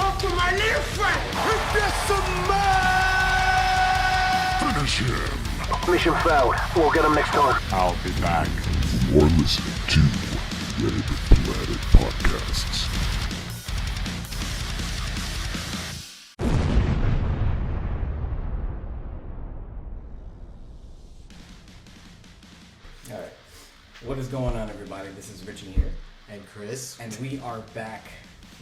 talk to my little friend. That's a man! Finish him. Mission failed. We'll get him next time. I'll be back. You're listening to Red Planet Podcasts. All right. What is going on, everybody? This is Richie here. And Chris. And we are back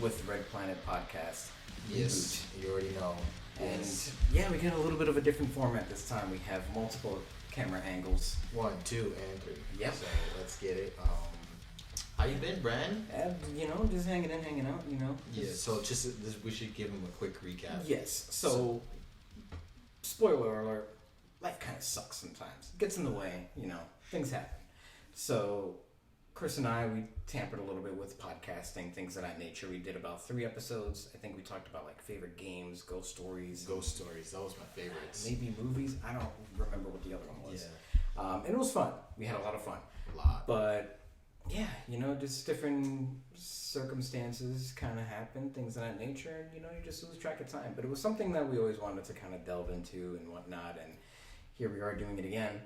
with Red Planet Podcast. Yes, Reboot. you already know. And yeah, we got a little bit of a different format this time. We have multiple camera angles. 1, 2, and 3. Yep. So let's get it. How you been, Brandon? You know, just hanging out, you know. Yeah, so we should give him a quick recap. Yes. So spoiler alert, life kind of sucks sometimes. It gets in the way, you know, things happen. So Chris and I, we tampered a little bit with podcasting, things of that nature. We did about 3 episodes. I think we talked about like favorite games, ghost stories. Ghost stories, that was my favorites. Maybe movies. I don't remember what the other one was. Yeah. And it was fun. We had a lot of fun. A lot. But yeah, you know, just different circumstances kind of happen, things of that nature, and you know, you just lose track of time. But it was something that we always wanted to kind of delve into and whatnot, and here we are doing it again.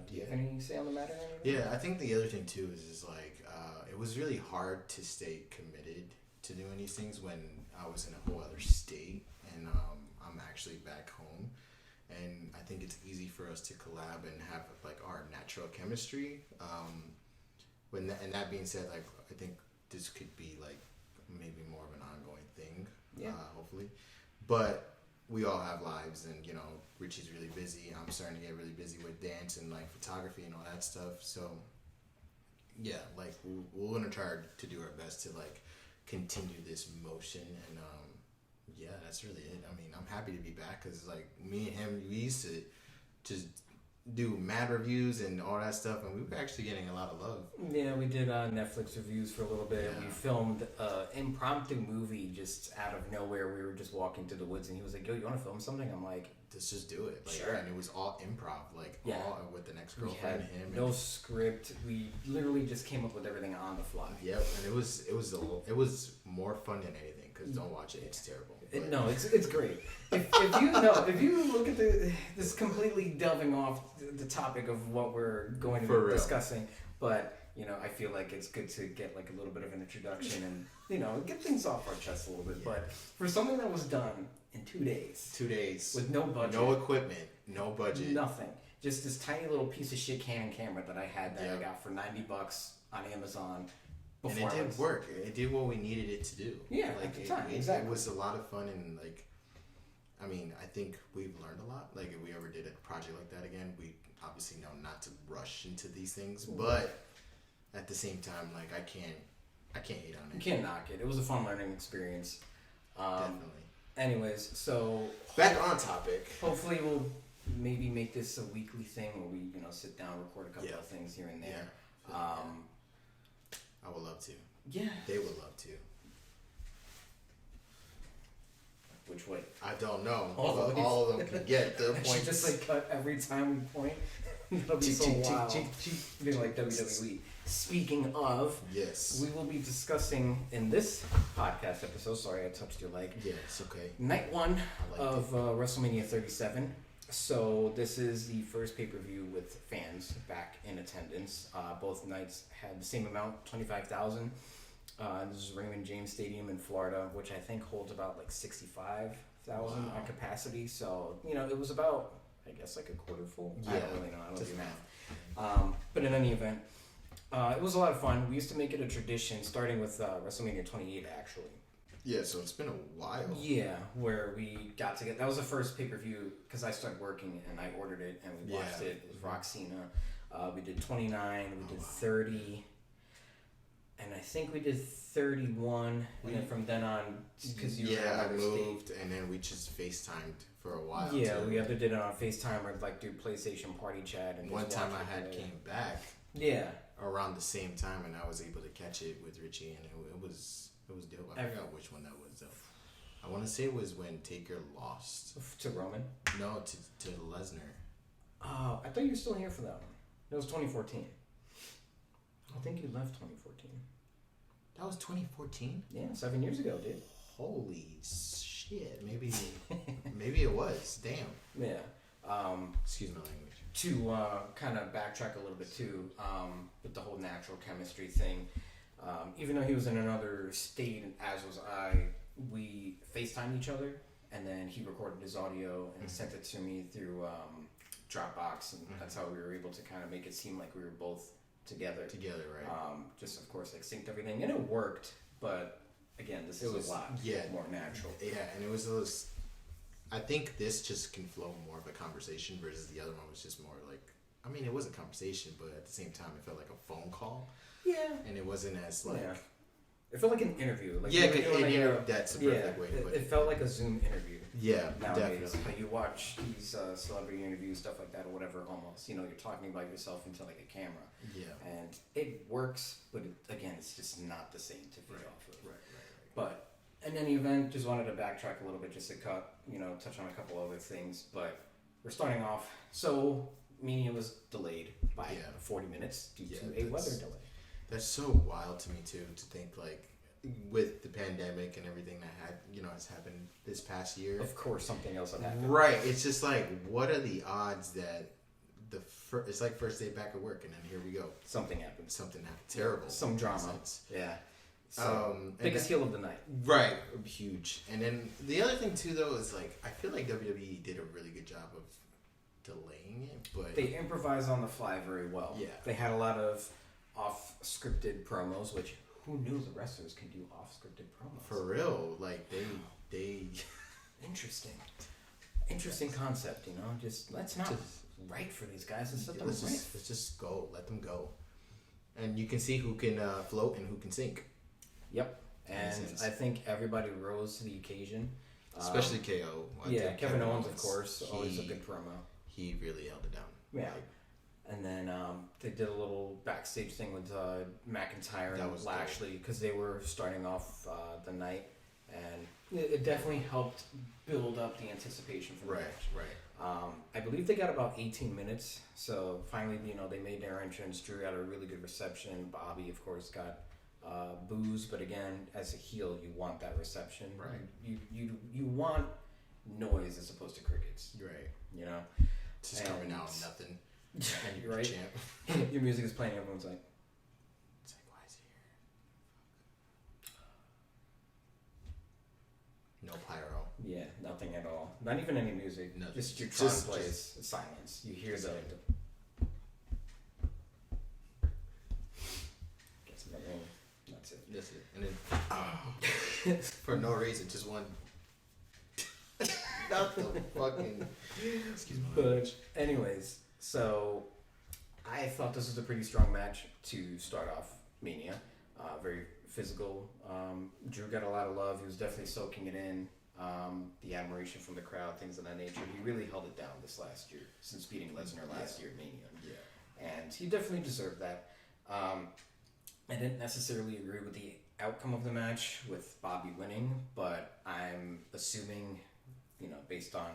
Do you have any say on the matter? Yeah, I think the other thing too is like it was really hard to stay committed to doing these things when I was in a whole other state, and I'm actually back home, and I think it's easy for us to collab and have like our natural chemistry. And that being said, like I think this could be like maybe more of an ongoing thing, hopefully. But we all have lives, and you know, Richie's really busy. I'm starting to get really busy with dance and like photography and all that stuff. So yeah, like we're gonna try to do our best to like continue this motion, and yeah, that's really it. I mean, I'm happy to be back because like me and him, we used to just do mad reviews and all that stuff, and we were actually getting a lot of love. Yeah, we did Netflix reviews for a little bit. Yeah. We filmed an impromptu movie just out of nowhere. We were just walking through the woods, and he was like, "Yo, you want to film something?" I'm like, Let's just do it. Like, sure. And it was all improv, like all with the next we girlfriend, had him. no script. We literally just came up with everything on the fly. Yep, and it was more fun than anything. Because don't watch it; it's terrible. No, it's great. If you look at this completely delving off the topic of what we're going to be discussing, but you know, I feel like it's good to get like a little bit of an introduction and you know get things off our chest a little bit. Yeah. But for something that was done in 2 days, 2 days with no budget, no equipment, no budget, nothing, just this tiny little piece of shit Canon camera that I had that I got for $90 on Amazon. And it did work. It did what we needed it to do. Yeah, like at the time, exactly. It was a lot of fun, and like, I mean, I think we've learned a lot. Like, if we ever did a project like that again, we obviously know not to rush into these things. But at the same time, like, I can't hate on it. You can't knock it. It was a fun learning experience. Definitely. Anyways, so back on topic. Hopefully, we'll maybe make this a weekly thing where we, you know, sit down, record a couple of things here and there. Yeah. I would love to. Yeah. They would love to. Which way? I don't know. All of them can get the point. Just like cut every time we point. That'll be so wild. Be like WWE. Speaking of, yes, we will be discussing in this podcast episode. Sorry, I touched your leg. Yeah, it's okay. Night 1 of WrestleMania 37. So this is the first pay-per-view with fans back in attendance. Both nights had the same amount, 25,000. This is Raymond James Stadium in Florida, which I think holds about like 65,000 on capacity. So, you know, it was about, I guess, like a quarter full. Yeah. I don't really know. I don't do math. But in any event, it was a lot of fun. We used to make it a tradition, starting with WrestleMania 28, actually. Yeah, so it's been a while. Yeah, where we got together. That was the first pay-per-view because I started working and I ordered it and we watched it. It was Roxina. We did 29, we did 30, and I think we did 31. And then from then on, because I moved, and then we just FaceTimed for a while. Yeah, too. We either did it on FaceTime or like do PlayStation Party Chat. And one time I had came back. Yeah. Around the same time, and I was able to catch it with Richie, and it was dope. I forgot which one that was though. I want to say it was when Taker lost to Roman. No, to Lesnar. Oh, I thought you were still here for that one. It was 2014. I think you left 2014. That was 2014? Yeah, 7 years ago, dude. holy shit, maybe it was. Damn. Yeah. Excuse my language. To kind of backtrack a little bit too, with the whole natural chemistry thing, even though he was in another state, as was I, we FaceTimed each other, and then he recorded his audio and sent it to me through Dropbox, and that's how we were able to kind of make it seem like we were both together. Right. Just of course like synced everything, and it worked, but again, this is a lot more natural. Yeah, and it was those. I think this just can flow more of a conversation versus the other one was just more like. I mean, it was a conversation, but at the same time, it felt like a phone call. Yeah. And it wasn't as like. Yeah. It felt like an interview. Like that's a perfect way to put it. It felt like a Zoom interview. Yeah, nowadays. definitely. Like you watch these celebrity interviews, stuff like that, or whatever. Almost, you're talking about yourself into like a camera. Yeah. And it works, but again, it's just not the same to feed off of. Right. But in any event, just wanted to backtrack a little bit, just to touch on a couple other things. But we're starting off. So Mania was delayed by 40 minutes due to a weather delay. That's so wild to me too, to think like with the pandemic and everything that has happened this past year. Of course, something else had happened. Right. It's just like, what are the odds that it's like first day back at work, and then here we go. Something happened. Terrible. Some drama. Yeah. So, biggest heel of the night. Right. Huge. And then the other thing too, though, is like I feel like WWE did a really good job of delaying it, but they improvised on the fly very well. Yeah. They had a lot of off-scripted promos, which who knew the wrestlers can do off-scripted promos? For real, like they interesting concept, Just let's not write for these guys. Let's just go. Let them go, and you can see who can float and who can sink. Yep, and I think everybody rose to the occasion, especially KO. Kevin Owens, of course, always a good promo. He really held it down. Yeah. And then they did a little backstage thing with McIntyre and Lashley because they were starting off the night, and it definitely helped build up the anticipation for the match. Right. I believe they got about 18 minutes, so finally, they made their entrance. Drew got a really good reception. Bobby, of course, got boos, but again, as a heel, you want that reception. Right. You want noise as opposed to crickets. Right. Just coming out of nothing. And you're right. Champ. Your music is playing. Everyone's like, "It's like, why is he here?" No pyro. Yeah, nothing at all. Not even any music. Nothing. Just your Tron plays. Silence. You hear the. Get some ring. That's it. That's it. And then for no reason, just one. Not the fucking. Excuse me. But anyways. So, I thought this was a pretty strong match to start off Mania. Very physical. Drew got a lot of love. He was definitely soaking it in. The admiration from the crowd, things of that nature. He really held it down this last year, since beating Lesnar last year at Mania. Yeah. And he definitely deserved that. I didn't necessarily agree with the outcome of the match with Bobby winning, but I'm assuming, based on,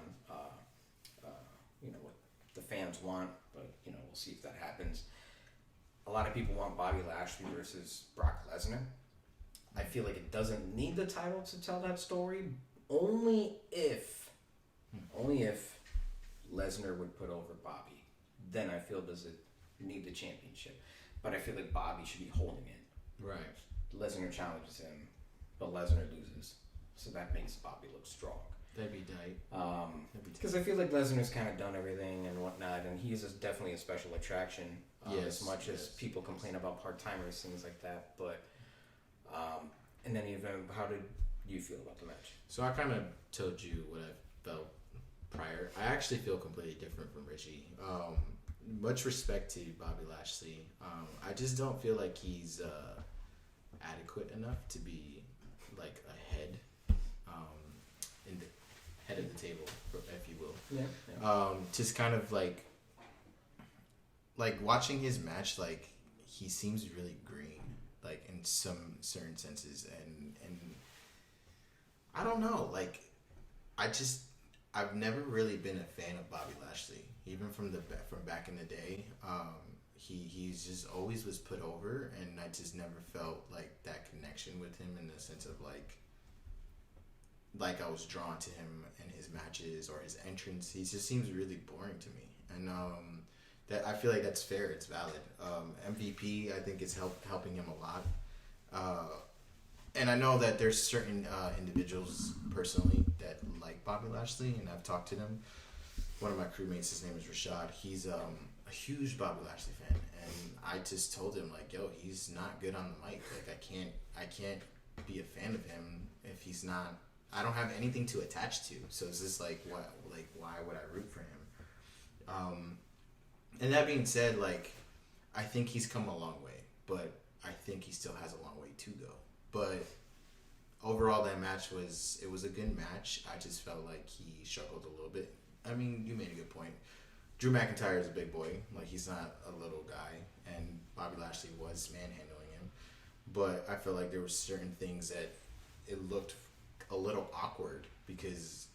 what the fans want, but we'll see if that happens. A lot of people want Bobby Lashley versus Brock Lesnar. I feel like it doesn't need the title to tell that story, only if Lesnar would put over Bobby. Then I feel does it need the championship. But I feel like Bobby should be holding it. Right. Lesnar challenges him, but Lesnar loses, so that makes Bobby look strong. That'd be tight. Because I feel like Lesnar's kind of done everything and whatnot, and he is definitely a special attraction. As much as people complain about part-timers, things like that. But in any event, how did you feel about the match? So I kind of told you what I felt prior. I actually feel completely different from Richie. Much respect to Bobby Lashley. I just don't feel like he's adequate enough to be like ahead. In the head of the table, if you will. Yeah. Just kind of like watching his match, like he seems really green, like in some certain senses, and I don't know, like I've never really been a fan of Bobby Lashley, even from back in the day. He's just always was put over, and I just never felt like that connection with him in the sense of like like I was drawn to him in his matches or his entrance. He just seems really boring to me, and that I feel like that's fair. It's valid. MVP, I think, is helping him a lot. And I know that there's certain individuals personally that like Bobby Lashley, and I've talked to them. One of my crewmates, his name is Rashad. He's a huge Bobby Lashley fan, and I just told him like, "Yo, he's not good on the mic. Like, I can't be a fan of him if he's not. I don't have anything to attach to. So it's just like, why would I root for him?" And that being said, like, I think he's come a long way, but I think he still has a long way to go. But overall, that match was a good match. I just felt like he struggled a little bit. I mean, you made a good point. Drew McIntyre is a big boy. Like, he's not a little guy, and Bobby Lashley was manhandling him. But I feel like there were certain things that it looked a little awkward because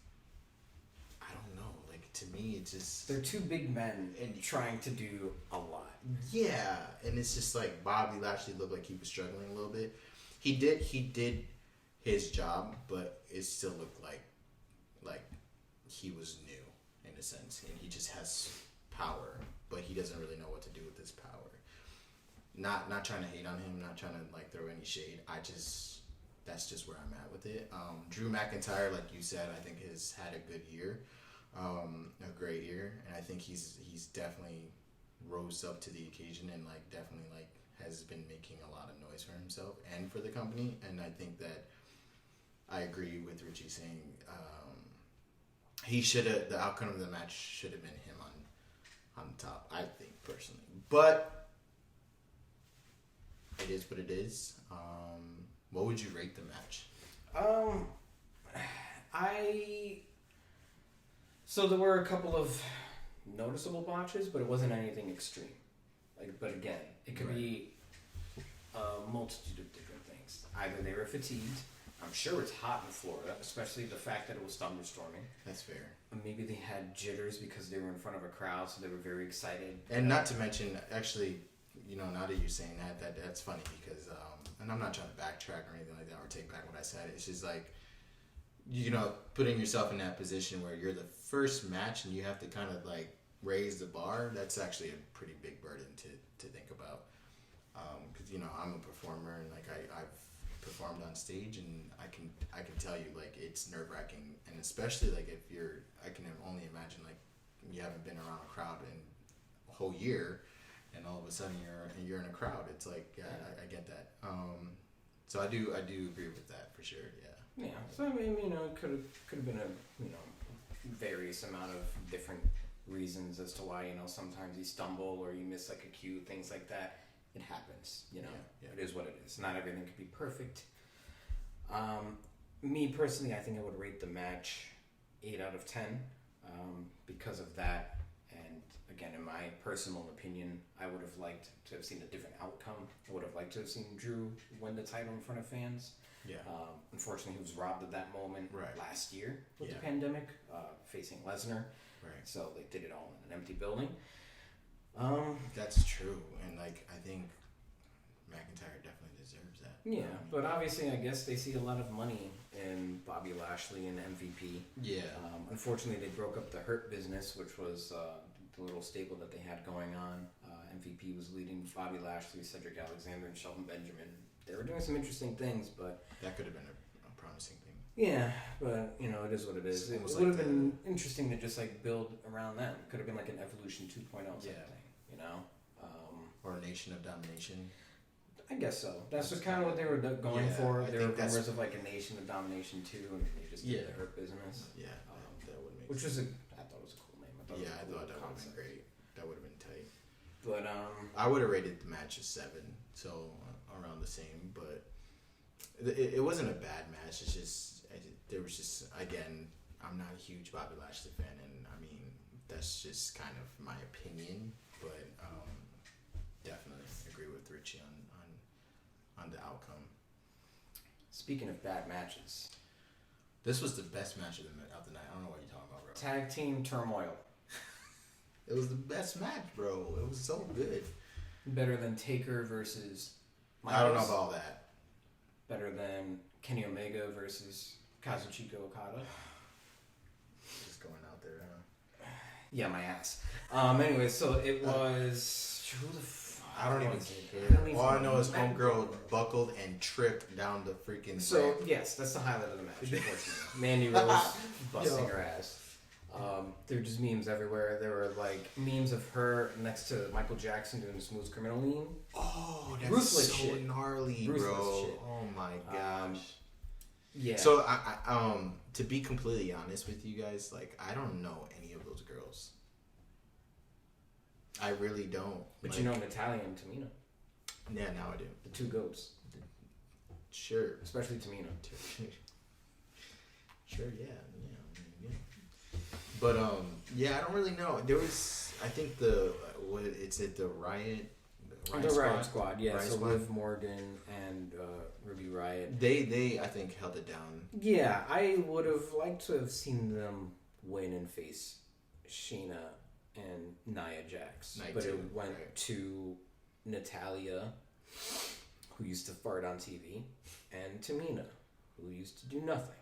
I don't know. Like, to me, it just, They're two big men and trying to do a lot. yeah, and it's just like Bobby Lashley looked like he was struggling a little bit. He did his job, but it still looked like he was new in a sense, and he just has power, but he doesn't really know what to do with his power. Not trying to hate on him, not trying to like throw any shade. That's just where I'm at with it. Drew McIntyre, like you said, I think has had a good year, a great year, and I think he's definitely rose up to the occasion and like definitely like has been making a lot of noise for himself and for the company. And I think that I agree with Richie saying the outcome of the match should have been him on top, I think, personally. But it is what it is. What would you rate the match? So there were a couple of noticeable botches, but it wasn't anything extreme. Like, but again, it could be a multitude of different things. Either they were fatigued. I'm sure it's hot in Florida, especially the fact that it was thunderstorming. That's fair. Maybe they had jitters because they were in front of a crowd, so they were very excited. And not to mention, actually, now that you're saying that's funny because, and I'm not trying to backtrack or anything like that or take back what I said. It's just like, putting yourself in that position where you're the first match and you have to kind of like raise the bar. That's actually a pretty big burden to think about. Because I'm a performer and like I've performed on stage, and I can tell you like it's nerve wracking, and especially like if I can only imagine like you haven't been around a crowd in a whole year, and all of a sudden you're in a crowd. It's like I get that. So I do agree with that for sure. Yeah. Yeah. So I mean, it could have been a various amount of different reasons as to why sometimes you stumble or you miss like a cue, things like that. It happens. Yeah. It is what it is. Not everything could be perfect. Me personally, I think I would rate the match 8 out of 10 because of that. And again, in my personal opinion, I would have liked to have seen a different outcome. I would have liked to have seen Drew win the title in front of fans. Yeah. Unfortunately, he was robbed of that moment last year with the pandemic, facing Lesnar. Right. So they did it all in an empty building. That's true, and like I think McIntyre definitely deserves that. Yeah, but obviously, I guess they see a lot of money in Bobby Lashley and MVP. Yeah. Unfortunately, they broke up the Hurt business, which was the little stable that they had going on. MVP was leading Bobby Lashley, Cedric Alexander, and Shelton Benjamin. They were doing some interesting things, but that could have been a promising thing. Yeah, but it is what it is. It would have been interesting to just like build around them. Could have been like an Evolution 2.0 type thing. Or a Nation of Domination. I guess so. That's just kind of what they were going for. There were rumors of like a Nation of Domination 2, and they just did the Hurt business. Yeah, that would make which sense. I thought was a cool name. I thought that would have been great. That would have been tight. But I would have rated the match a 7, so around the same. But it wasn't a bad match. It's just there was just, again, I'm not a huge Bobby Lashley fan, and I mean that's just kind of my opinion. But definitely agree with Richie on the outcome. Speaking of bad matches, this was the best match of the night. I don't know what you're talking about, bro. Tag Team Turmoil. It was the best match, bro. It was so good. Better than Taker versus Miles. I don't know about all that. Better than Kenny Omega versus Kazuchika Okada. Just going out there, huh? Yeah, my ass. Anyway, so it was who the I don't even think. All I know is homegirl buckled and tripped down the freaking. So ramp. yes, that's the highlight of the match. Unfortunately, Mandy Rose busting her ass. There were just memes everywhere. There were like memes of her next to Michael Jackson doing the Smooth Criminal meme. Oh, that's Ruthless so shit. gnarly, Ruthless bro. shit. Oh my gosh. Yeah. So I to be completely honest with you guys, like I don't know any of those girls. I really don't. But like, you know Natalia and Tamina. Yeah, now I do. The two goats. Sure. Especially Tamina. Sure, yeah. But yeah, I don't really know. There was, I think the Riot. The Riot Squad, yeah. Riot so Squad? Liv Morgan and Ruby Riot. They I think held it down. Yeah, I would have liked to have seen them win and face Sheena and Nia Jax, but it went to Natalia, who used to fart on TV, and Tamina, who used to do nothing.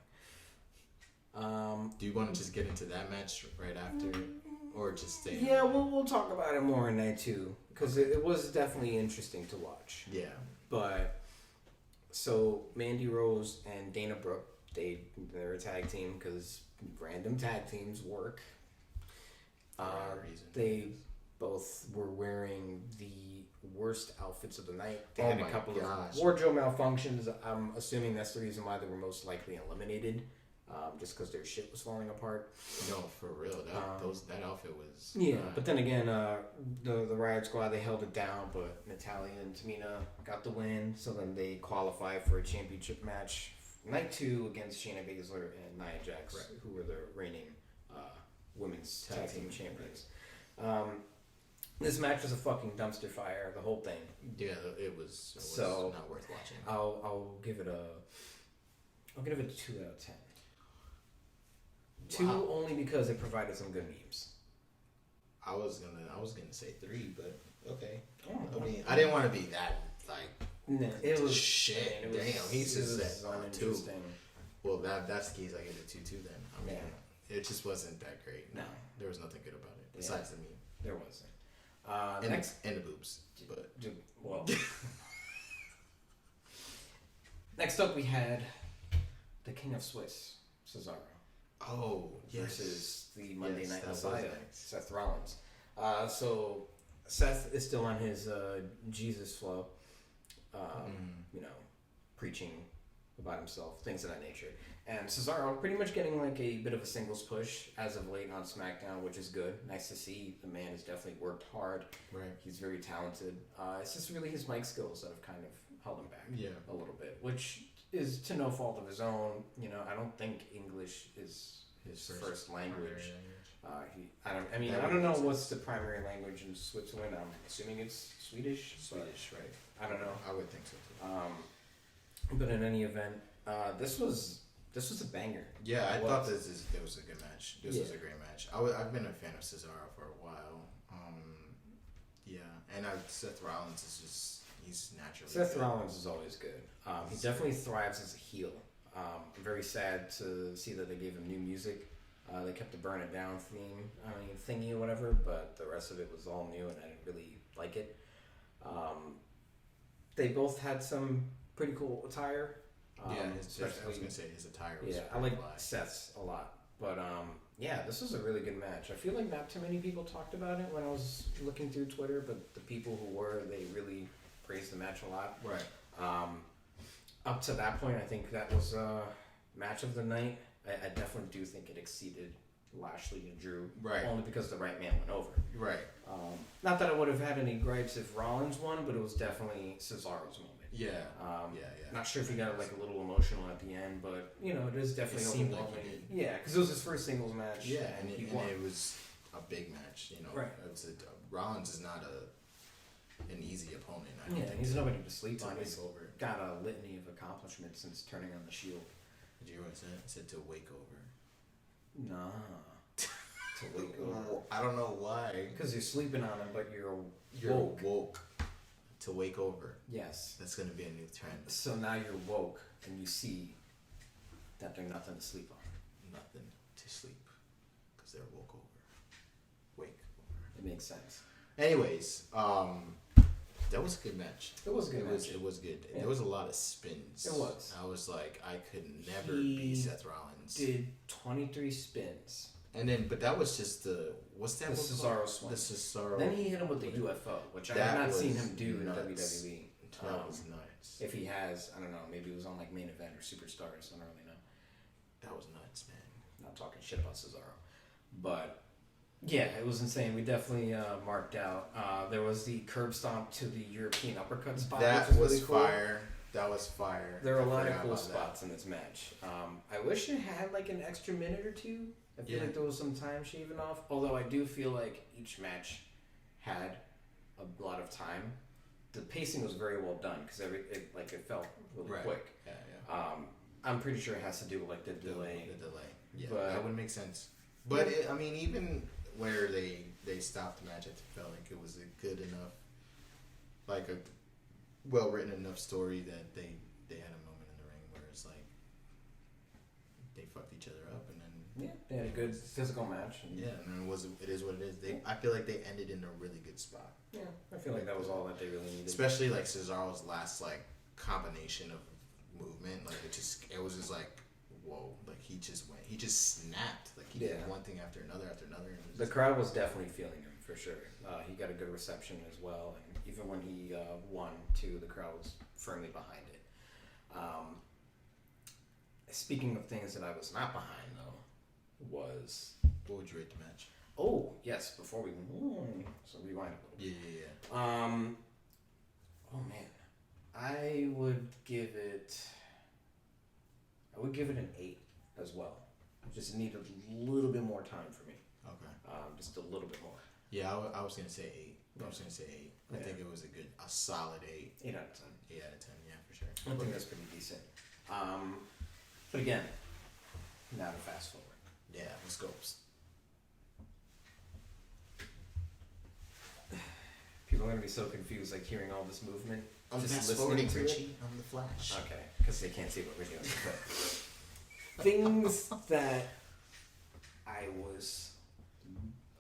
Do you want to just get into that match right after, or just stay? Yeah, we'll talk about it more in night two because it was definitely interesting to watch. Yeah. But so Mandy Rose and Dana Brooke, they're a tag team because random tag teams work. They both were wearing the worst outfits of the night. They had a couple of wardrobe malfunctions. I'm assuming that's the reason why they were most likely eliminated. Just because their shit was falling apart. No, for real. That outfit was. Yeah, but then again, the Riot Squad, they held it down, but Natalia and Tamina got the win, so then they qualified for a championship match night 2 against Shayna Baszler and Nia Jax, who were the reigning women's tag team champions. This match was a fucking dumpster fire, the whole thing. Yeah, it was not worth watching. I'll give it a 2 out of 10. Wow. 2 only because it provided some good memes. I was gonna say 3, but okay. Oh, I mean, I didn't want to be that like. No, it was shit. Man, it Damn, he just said 2. Interesting. Well, that's the case. I give it 2 then. I mean, Yeah. it just wasn't that great. No, there was nothing good about it besides the meme. There wasn't. And the boobs, but well. Next up, we had the King of Swiss, Cesaro. Oh, yes. Versus the Monday Night that was Messiah, next. Seth Rollins. So Seth is still on his Jesus flow, you know, preaching about himself, things of that nature. And Cesaro pretty much getting like a bit of a singles push as of late on SmackDown, which is good. Nice to see. The man has definitely worked hard. Right. He's very talented. It's just really his mic skills that have kind of held him back a little bit, which is to no fault of his own. You know, I don't think English is his first language. I don't know what's the primary language in Switzerland. I'm assuming it's Swedish. Swedish, right? I don't know. I would think so too. But in any event, this was a banger. Yeah, I thought this was a good match. This was a great match. I've been a fan of Cesaro for a while. And Seth Rollins is just he's naturally. Seth Rollins is always good. He definitely thrives as a heel. I'm very sad to see that they gave him new music. They kept the Burn It Down theme, thingy or whatever, but the rest of it was all new, and I didn't really like it. They both had some pretty cool attire. I was gonna say his attire was. Yeah, I like Seth's a lot, but this was a really good match. I feel like not too many people talked about it when I was looking through Twitter, but the people who were, they really praised the match a lot. Right. Up to that point, I think that was match of the night. I definitely do think it exceeded Lashley and Drew, right? Only because the right man went over, right? Not that I would have had any gripes if Rollins won, but it was definitely Cesaro's moment. Yeah, Not sure if he got like a little emotional at the end, but you know, it is definitely overwhelming. Like yeah, because it was his first singles match. Yeah, and it was a big match. You know, right? Rollins is not an easy opponent. And he's nobody to sleep on. He's got a litany of accomplishments since turning on the Shield. Did you hear what I said? To wake over. Nah. To wake over. I don't know why. Because you're sleeping on him, but you're woke. To wake over. Yes. That's going to be a new trend. So now you're woke and you see that they're nothing to sleep on. Nothing to sleep, because they're woke over. Wake over. It makes sense. Anyways, that was a good match. It was a good match. It was good. Yeah. There was a lot of spins. It was. I was like, I could never be Seth Rollins. Did 23 spins. And then, but that was just what's that? The Cesaro swing. The Cesaro. Then he hit him with the UFO, which I have not seen him do in WWE. That was nuts. If he has, I don't know. Maybe it was on like Main Event or Superstars. I don't really know. That was nuts, man. Not talking shit about Cesaro, but yeah, it was insane. We definitely marked out. There was the curb stomp to the European uppercut spot. That which was really cool. fire. That was fire. There are a lot of cool spots in this match. I wish it had like an extra minute or two. I feel like there was some time shaving off. Although I do feel like each match had a lot of time. The pacing was very well done because it felt really quick. Yeah. I'm pretty sure it has to do with like the delay. The delay. Yeah, but, that would make sense. But I mean, even where they stopped the match, I felt like it was a good enough, like a well written enough story that they had a moment in the ring where it's like they fucked each other up and then they had a good physical match. And it is what it is. I feel like they ended in a really good spot. Yeah, I feel like that was all that they really needed. Especially like Cesaro's last like combination of movement, like it was just like whoa, like he just snapped, like he did one thing after another. And the crowd was definitely feeling him for sure. He got a good reception as well, and even when he won too, the crowd was firmly behind it. Speaking of things that I was not behind though, was what would you rate the match? Oh yes, before we so rewind a little bit. Yeah. Oh man, I would give it an 8 as well. Just needed a little bit more time for me. Okay. Just a little bit more. Yeah, I was gonna say 8. I was gonna say 8. I think it was a solid 8. 8 out of 10. 8 out of 10. Yeah, for sure. I think that's pretty decent. But again, now to fast forward. Yeah, let's go. People are gonna be so confused, like hearing all this movement. I'm just fast listening forwarding, to Richie. it. I'm the Flash. Okay, because they can't see what we're doing. But things that I was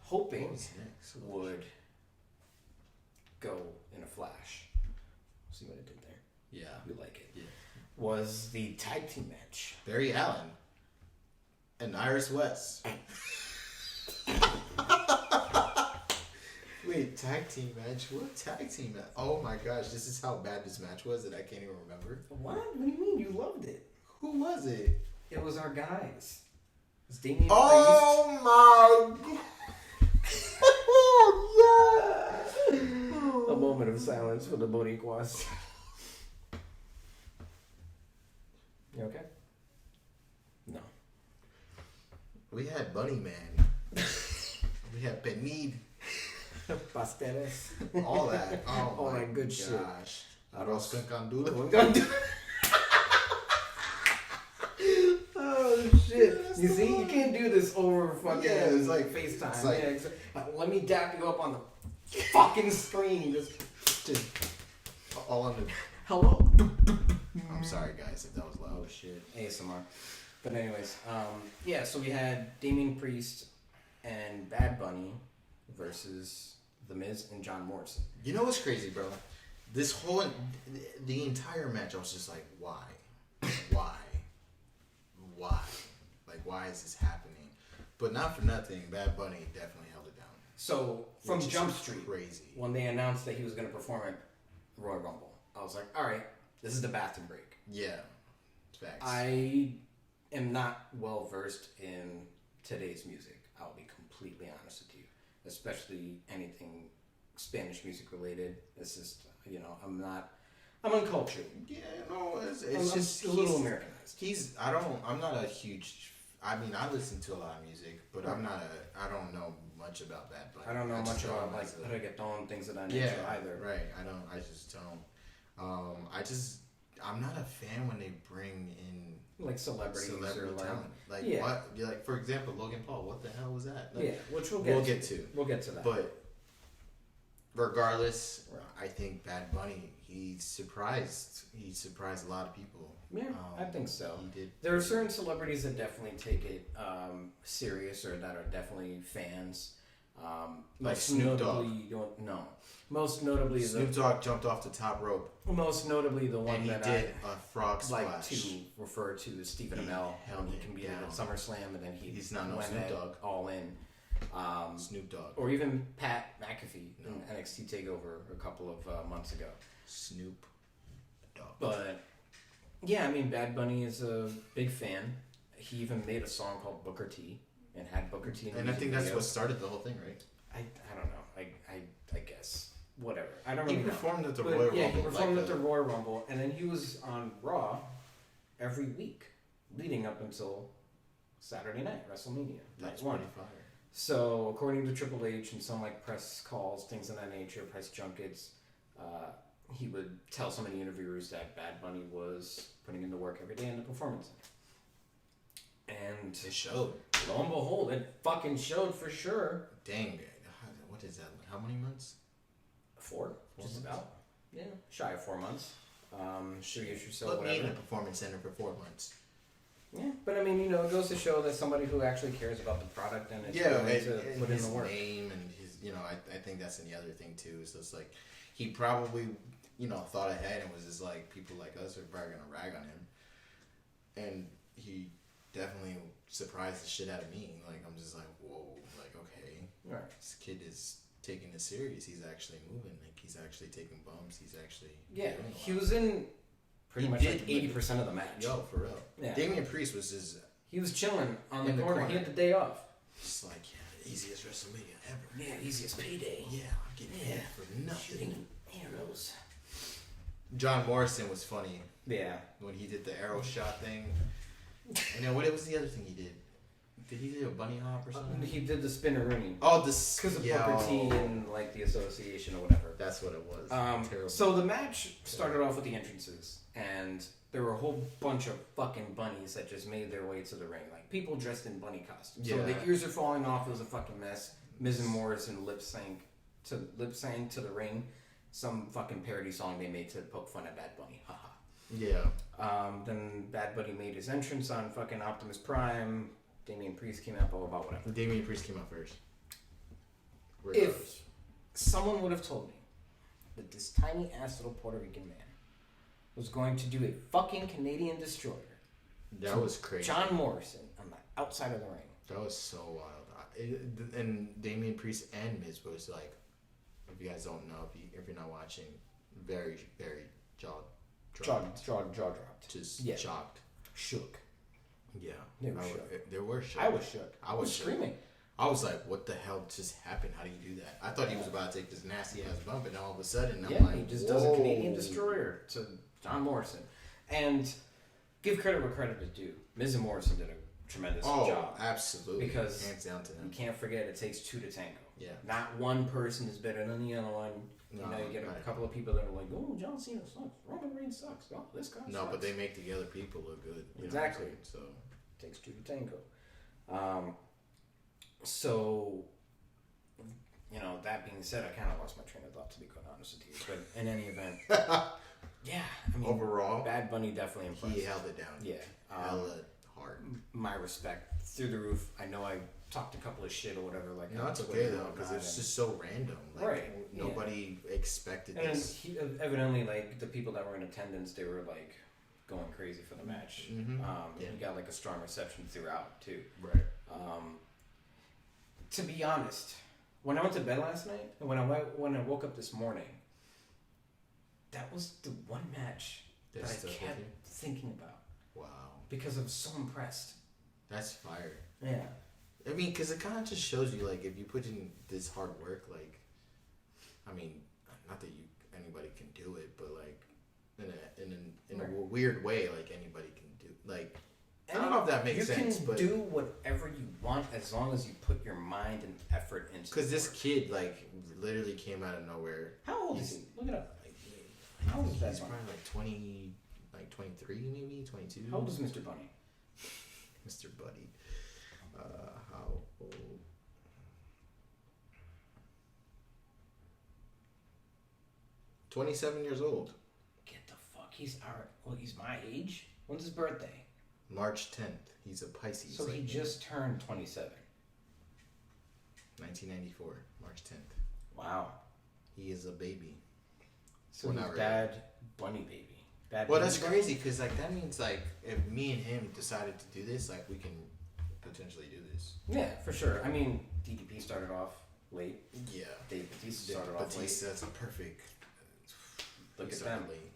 hoping would go in a flash. See what I did there? Yeah. You like it. Yeah. Was the tag team match. Barry Allen and Iris West. Wait, tag team match? What tag team match? Oh my gosh, this is how bad this match was that I can't even remember. What? What do you mean? You loved it. Who was it? It was our guys. It was Damian Oh my god! Oh yeah! A moment of silence for the Boricuas. You okay? No. We had Bunny Man. We had Penid. Pasteles. All that. Oh all my that good gosh. shit. Arroz con candula. Oh shit! You see, you can't do this over fucking it's like FaceTime. It's like, let me dap you up on the fucking screen. Just all on the. hello. I'm sorry, guys, if that was loud. Oh shit! ASMR. But anyways, yeah. So we had Damian Priest and Bad Bunny versus The Miz and John Morrison. You know what's crazy, bro? The entire match, I was just like, why? Like, why is this happening? But not for nothing, Bad Bunny definitely held it down. So from Which Jump is Street, crazy. when they announced that he was going to perform at Royal Rumble, I was like, all right, this is the bathroom break. Yeah, facts. I am not well versed in today's music. I'll be completely honest with you, especially anything Spanish music related. It's just, I'm uncultured. Yeah, no, it's I'm just a little Americanized. I'm not a huge. I mean, I listen to a lot of music, but I don't know much about Bad Bunny. I don't know much about like reggaeton, things of that nature either. Right. I just don't. I'm not a fan when they bring in like celebrity talent. Like what? Like for example, Logan Paul. What the hell was that? Like, which we'll get to. to. We'll get to that. But regardless, I think Bad Bunny, he surprised a lot of people. Yeah, I think so. He did. There are certain celebrities that definitely take it serious, or that are definitely fans. Like Snoop Dogg. Most notably, Snoop Dogg jumped off the top rope. Most notably, the one and he that did a frog splash. like to refer to as Stephen Amell. He competed at SummerSlam, and then he's not no Snoop Dogg. All in. Snoop Dogg. Or even Pat McAfee in NXT TakeOver a couple of months ago. Snoop Dogg. But yeah, I mean, Bad Bunny is a big fan. He even made a song called Booker T and had Booker T in the And I think that's video. what started the whole thing, right? I don't know. I guess. Whatever. I don't really know. He performed at the But, Royal Rumble. Yeah, he performed at the Royal Rumble, and then he was on Raw every week leading up until Saturday night, WrestleMania. That's one. pretty fire. So, according to Triple H and some like press calls, things of that nature, press junkets, he would tell some of the interviewers that Bad Bunny was putting in the work every day in the performance center. And it showed. Lo and behold, it fucking showed for sure. Dang, what is that? How many months? 4 just months? About. Yeah, shy of 4 months. 3-ish or so. Put whatever. me in a performance center for 4 months. Yeah, but I mean, you know, it goes to show that somebody who actually cares about the product and is willing to put in the work. His name and his, you know, I think that's the other thing too. So it's like he probably, you know, thought ahead and was just like, people like us are probably gonna rag on him, and he definitely surprised the shit out of me. Like I'm just like, whoa, like okay, right. This kid is taking this serious. He's actually moving. Like he's actually taking bumps. He's actually he was in pretty much like 80% of the match. Yo, for real. Yeah. Damian Priest was just. He was chilling on the corner. He had the day off. It's like, yeah, the easiest WrestleMania ever. Yeah, easiest payday. Yeah, I'm getting hit for nothing. Shooting arrows. John Morrison was funny. Yeah. When he did the arrow shot thing. And then what was the other thing he did? Did he do a bunny hop or something? He did the spinneroonie. Oh, this because of Booker T and like the association or whatever. That's what it was. Terrible. So the match started off with the entrances, and there were a whole bunch of fucking bunnies that just made their way to the ring, like people dressed in bunny costumes. So the ears are falling off. It was a fucking mess. Miz and Morrison lip sync to the ring, some fucking parody song they made to poke fun at Bad Bunny. Haha. Yeah. Then Bad Bunny made his entrance on fucking Optimus Prime. Damian Priest came out, blah, blah, blah, whatever. Damian Priest came out first. If someone would have told me that this tiny-ass little Puerto Rican man was going to do a fucking Canadian destroyer. That was crazy. John Morrison on the outside of the ring. That was so wild. And Damian Priest and Miz was like, if you guys don't know, if you're not watching, very, very jaw dropped. Just shocked. Shook. Yeah. They were shook. They were shook. I was shook. I was screaming. I was like, what the hell just happened? How do you do that? I thought he was about to take this nasty ass bump, and all of a sudden, I'm like, he just does a Canadian destroyer to John Morrison. And give credit where credit is due. Miz and Morrison did a tremendous job. Absolutely. Because hands down to them. You can't forget it takes 2 to tango. Yeah. Not one person is better than the other one. You get a couple of people that are like, oh, John Cena sucks. Roman Reigns sucks. Oh, this guy sucks. No, but they make the other people look good. Exactly. So takes 2 to tango. So, that being said, I kind of lost my train of thought, to be quite honest with you. But in any event, yeah, I mean, overall, Bad Bunny definitely impressed. He held it down. Yeah. Held it hard. My respect. Through the roof. I know I talked a couple of shit or whatever. Like, no, it's okay though, because it's just so random. Like, right. Nobody expected and this. And evidently, like, the people that were in attendance, they were, like, going crazy for the match. Mm-hmm. He got, like, a strong reception throughout, too. Right. To be honest, when I went to bed last night, and when I woke up this morning, that was the one match that I kept thinking about. Wow. Because I was so impressed. That's fire. Yeah. I mean, because it kind of just shows you, like, if you put in this hard work, like, I mean, not that anybody can do it, but, like, in a weird way, like, anybody can do, like, I don't know if that makes sense, but you can do whatever you want as long as you put your mind and effort into it. Because this kid, like, literally came out of nowhere. How old is he? Look it up. How old is that? He's probably like 20, like 23 maybe, 22. How old is Mr. Bunny? Mr. Buddy. How old? 27 years old. Get the fuck. He's my age. When's his birthday? March 10th. He's a Pisces. So he just turned 27. 1994, March 10th. Wow. He is a baby. So Well, he's not Bad Bunny baby. Bad Well, Bunny that's Bunny? crazy because like that means like if me and him decided to do this, like we can potentially do this. Yeah, for sure. I mean, DDP started off late. Yeah. Dave Batista started off late. Batista, that's a perfect. Look he at started them. late.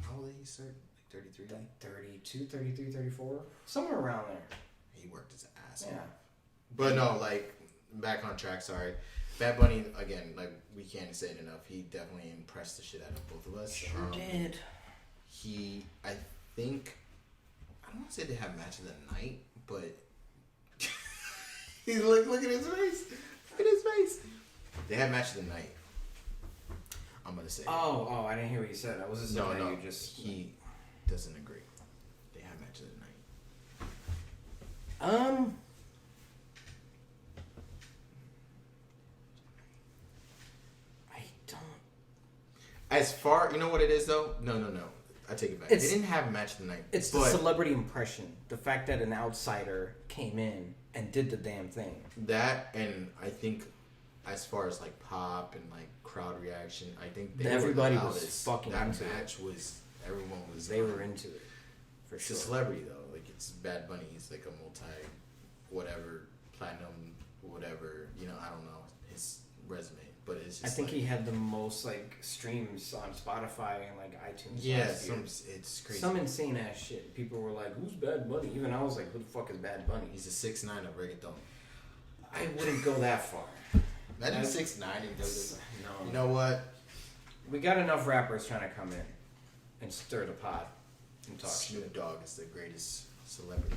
How old did he start? Like 33? Like 32, 33, 34. Somewhere around there. He worked his ass Yeah. off. But no, like back on track. Sorry, Bad Bunny again. Like we can't say it enough. He definitely impressed the shit out of both of us. Sure did. I think, I don't want to say they have match of the night, but he's like, look at his face. Look at his face. They had match of the night. I'm gonna say. Oh, I didn't hear what you said. I was just saying No. you just. He doesn't agree. They have match of the night. I don't. As far, you know what it is though? No. I take it back. They didn't have match of the night. It's the celebrity impression. The fact that an outsider came in and did the damn thing. That, and I think as far as like pop and like crowd reaction, I think Everybody were the was loudest. fucking that into match was everyone was. They were into it. For It's sure. a celebrity though. Like it's Bad Bunny. He's like a whatever platinum whatever. You know, I don't know his resume, but it's just. I think like, he had the most like streams on Spotify and like iTunes. Yeah, last year. it's crazy. Some insane ass shit. People were like, "Who's Bad Bunny?" Even I was like, "Who the fuck is Bad Bunny?" He's a 6'9" of reggaeton. I wouldn't go that far. Imagine 6'9" and does. No. You know what? We got enough rappers trying to come in and stir the pot and talk shit. Snoop Dogg is the greatest celebrity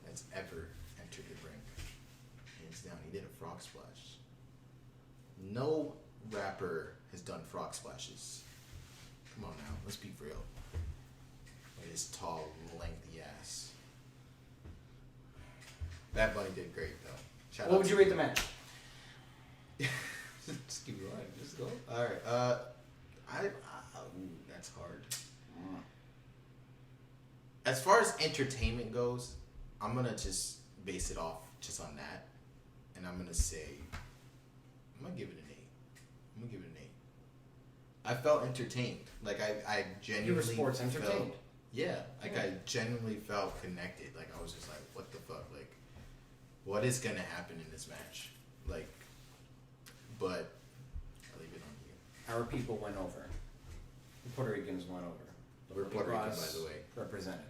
that's ever entered the ring. Hands down, he did a frog splash. No rapper has done frog splashes. Come on now, let's be real. With his tall, lengthy ass. Bad Bunny did great though. Shout What out would to you rate the match? Just keep going. Just go. All right. Ooh, that's hard. As far as entertainment goes, I'm gonna just base it off just on that, and I'm gonna say, I'm gonna give it an 8. I'm gonna give it an 8. I felt entertained. Like I genuinely. You were sports entertained. Felt, yeah. Like I genuinely felt connected. Like I was just like, what the fuck? Like, what is gonna happen in this match? Like, but I'll leave it on you. Our people went over. The Puerto Ricans went over. The We're Puerto Rican, Boricuas by the way. represented.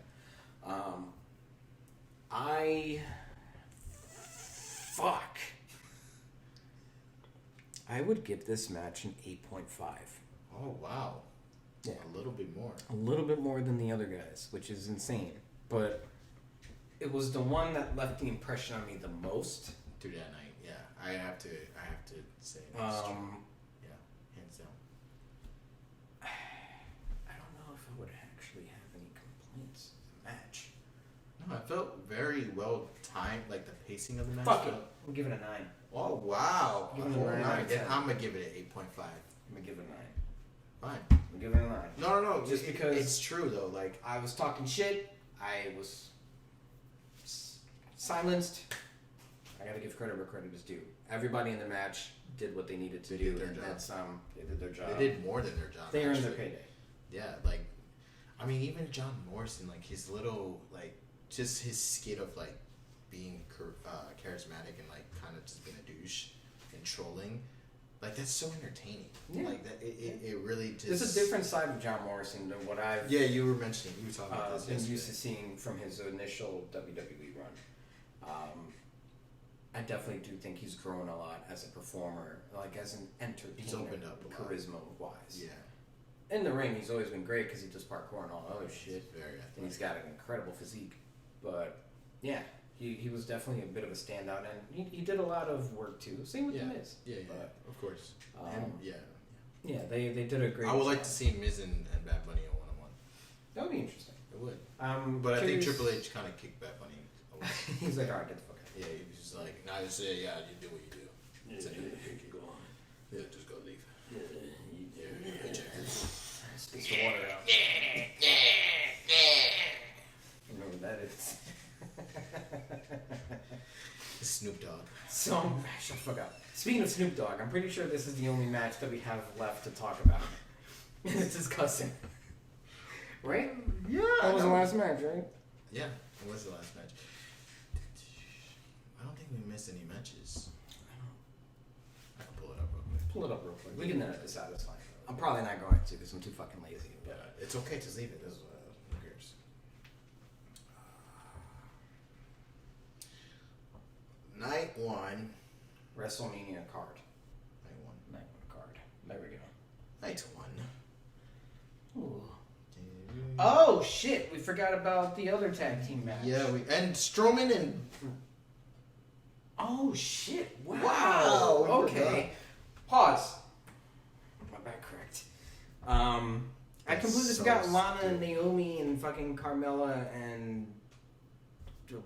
I would give this match an 8.5. Oh wow. Yeah. A little bit more. A little bit more than the other guys, which is insane. But it was the one that left the impression on me the most. Through that night, yeah. I have to say that's true. Yeah, hands down. I don't know if I would actually have any complaints with the match. No, I felt very well timed, like the pacing of the match. Fuck it. I'm giving it a 9. Oh wow. Give it a Oh, 9 out of 10. I'm gonna give it an 8.5. I'm gonna give it a 9. Fine. I'm giving it a 9. No. Just because it's true though. Like I was talking shit. I was silenced. I gotta give credit where credit is due. Everybody in the match did what they needed to They do, did their and job. that's they did their job. they did more than their job. They earned their actually. payday. Yeah, like I mean, even John Morrison, like his little, like just his skit of like being charismatic and like kind of just being a douche and trolling, like that's so entertaining. Yeah. Like that, it really just. There's a different side of John Morrison than what I've Yeah, you were mentioning. You were talking about this been yesterday. used to seeing from his initial WWE run. I definitely do think he's grown a lot as a performer, like as an entertainer. He's opened up a lot. charisma wise. Yeah, In the ring, he's always been great because he does parkour and all other shit. he's very And he's athletic. got an incredible physique. But yeah, he was definitely a bit of a standout, and he did a lot of work too. Same with Yeah. The Miz. Yeah, But, of course. Yeah. yeah, they did a great. I would like job. to see Miz and Bad Bunny a one-on-one. That would be interesting. It would. But But I think Triple H kind of kicked Bad Bunny away. He's like, all right, get the fuck out. Yeah, he was just like, nah, just say, yeah, you do what you do. Yeah, It's you go on. Yeah, just go leave. Yeah, Yeah, paycheck. spits the water out. I don't know what that is. Snoop Dogg. So, shut the fuck up. Speaking of Snoop Dogg, I'm pretty sure this is the only match that we have left to talk about. It's disgusting. Right? Yeah. That was the last match, right? Yeah, it was the last match. I don't think we missed any matches. I can pull it up real quick. Pull it up real quick. We can edit this out, it's fine. I'm probably not going to because I'm too fucking lazy. Yeah, it's okay to leave it. Who cares? Night 1. WrestleMania card. Night 1. Night 1 card. There we go. Night 1. Ooh. Oh shit! We forgot about the other tag team match. Yeah, and Strowman and. Oh shit! Wow. Wow, Okay. Pause. My back correct. I completely forgot Lana and Naomi and fucking Carmella and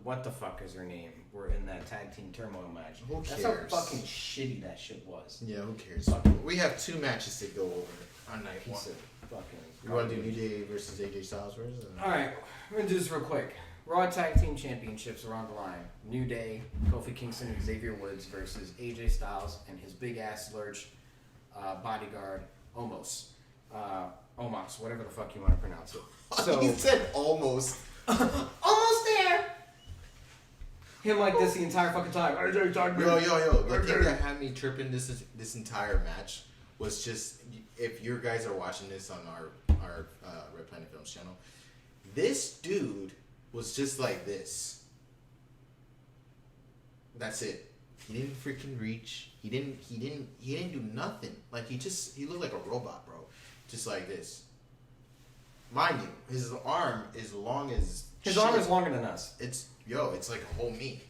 what the fuck is her name? Were in that tag team turmoil match. Who cares? That's how fucking shitty that shit was. Yeah, who cares? We have 2 matches to go over on night 1. Piece of fucking. You want to do New Day versus AJ Styles versus? All right, we're gonna do this real quick. Raw Tag Team Championships are on the line. New Day, Kofi Kingston and Xavier Woods versus AJ Styles and his big ass lurch bodyguard Omos, whatever the fuck you want to pronounce it. So he said almost. almost there. Him like this the entire fucking time. Yo. The thing that had me tripping this entire match was just, if you guys are watching this on our Red Planet Films channel, this dude was just like this. That's it. He didn't freaking reach. He didn't do nothing. Like he looked like a robot, bro. Just like this. Mind you, his arm is long as His shit. arm is longer than us. It's like a whole me.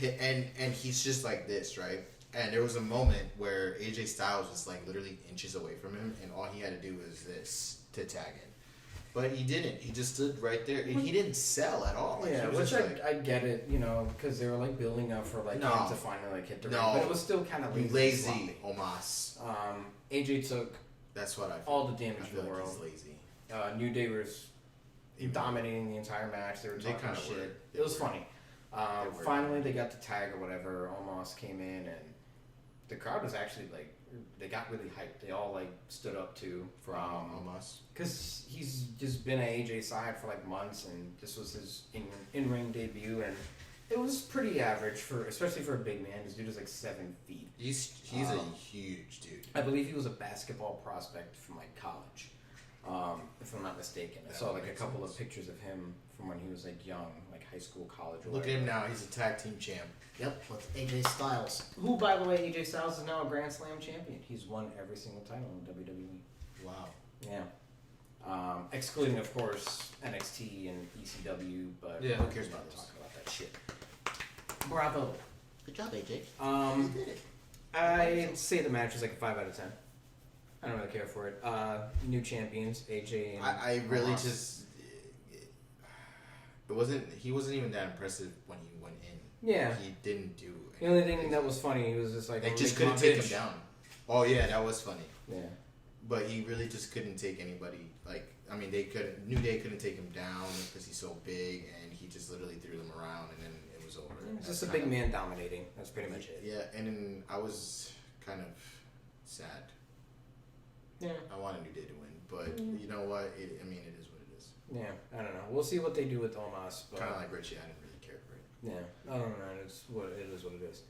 And he's just like this, right? And there was a moment where AJ Styles was like literally inches away from him, and all he had to do was this to tag him. But he didn't. He just stood right there. And he didn't sell at all. Like, Yeah, he was which just I get it, you know, because they were like building up for like No. him to finally like hit the ring, No. but it was still kind of lazy. lazy, Omas. AJ took That's what I feel. all the damage I in feel the like world. he's lazy. New Day was dominating the entire match. They were talking kinda shit. were. It was funny. were. Finally, they got the tag or whatever. Omos came in, and the crowd was actually like, they got really hyped. They all like stood up too from Omas. because he's just been at AJ's side for like months, and this was his in-ring debut, and it was pretty average for, especially for a big man. This dude is like 7 feet. He's a huge dude. I believe he was a basketball prospect from like college, if I'm not mistaken. I That saw would like a make couple sense. of pictures of him from when he was like young, like high school, college. Or Look at whatever. him now. He's a tag team champ. Yep, with AJ Styles. Who, by the way, AJ Styles is now a Grand Slam champion. He's won every single title in WWE. Wow. Yeah. Excluding, of course, NXT and ECW, but Yeah, who who cares about about to those? talk about that shit? Bravo. Good job, AJ. Um, You did it. I'd say the match was like a 5 out of 10. I don't really care for it. New champions, AJ and I really Omos. just. He wasn't even that impressive when he went in. Yeah. He didn't do. The only thing that was funny, he was just like, They "Oh, just make my couldn't take bitch." him down. Oh yeah, that was funny. Yeah. But he really just couldn't take anybody. Like, I mean, New Day couldn't take him down because he's so big, and he just literally threw them around, and then it was over. It's That's just a kind big of- man dominating. That's pretty much it. Yeah, and then I was kind of sad. Yeah. I wanted New Day to win, but you know what? It is what it is. Yeah. I don't know. We'll see what they do with Omos. But Kind of like Richie, I didn't really care for it. yeah. I don't know. It's what it is. What it is.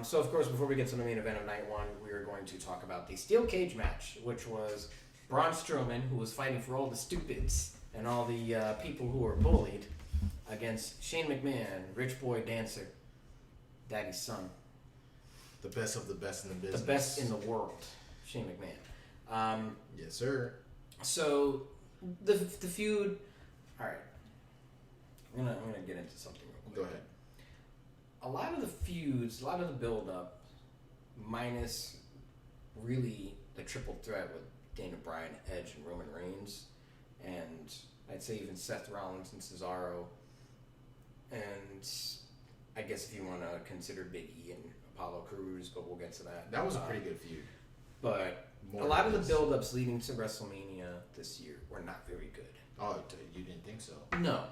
So of course, before we get to the main event of night 1, we are going to talk about the steel cage match, which was Braun Strowman, who was fighting for all the stupids and all the people who were bullied, against Shane McMahon, Rich Boy Dancer, Daddy's son, The best of the best in the business. the best in the world, Shane McMahon. Yes, sir. So the feud. All right, I'm gonna get into something real quick. Go ahead. A lot of the feuds, a lot of the build-up, minus really the triple threat with Daniel Bryan, Edge, and Roman Reigns, and I'd say even Seth Rollins and Cesaro, and I guess if you want to consider Big E and Apollo Crews, but we'll get to that. That was a pretty good feud. But More a lot of the this. build-ups leading to WrestleMania this year were not very good. Oh, you didn't think so? No.